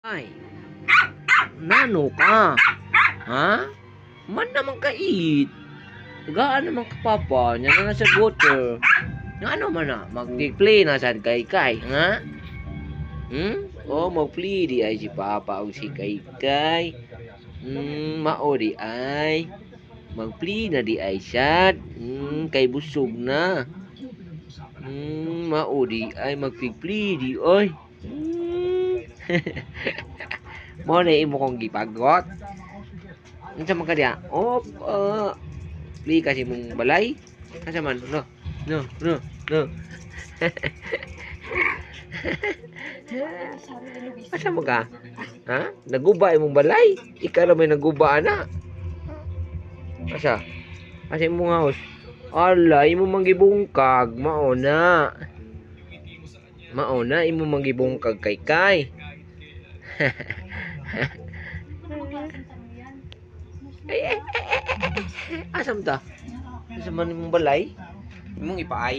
Ay, nano ka? Ha? Man naman kait. Gaan naman ka papa, nya na sa water. Nga ano man na, mag-play na sad kay, ha? Oh, mag-play di ay si papa o si kay. Mao di ay. Mag-play na di ay sad. Kay busog na. Mao di ay mag-play di oy. Mo na imo kong gipagot. Unsa man ka diha? Play kasi mong balay. Asa man? No. Asa mo ka? Ha? Naguba imong balay? Ikaw ra may naguba ana. Asa? Asa imong house? Ala, imo manggibungkag, mao na. Mao na imo manggibungkag kay. Asam ta? Asa man imong balay? Imong ipaayo?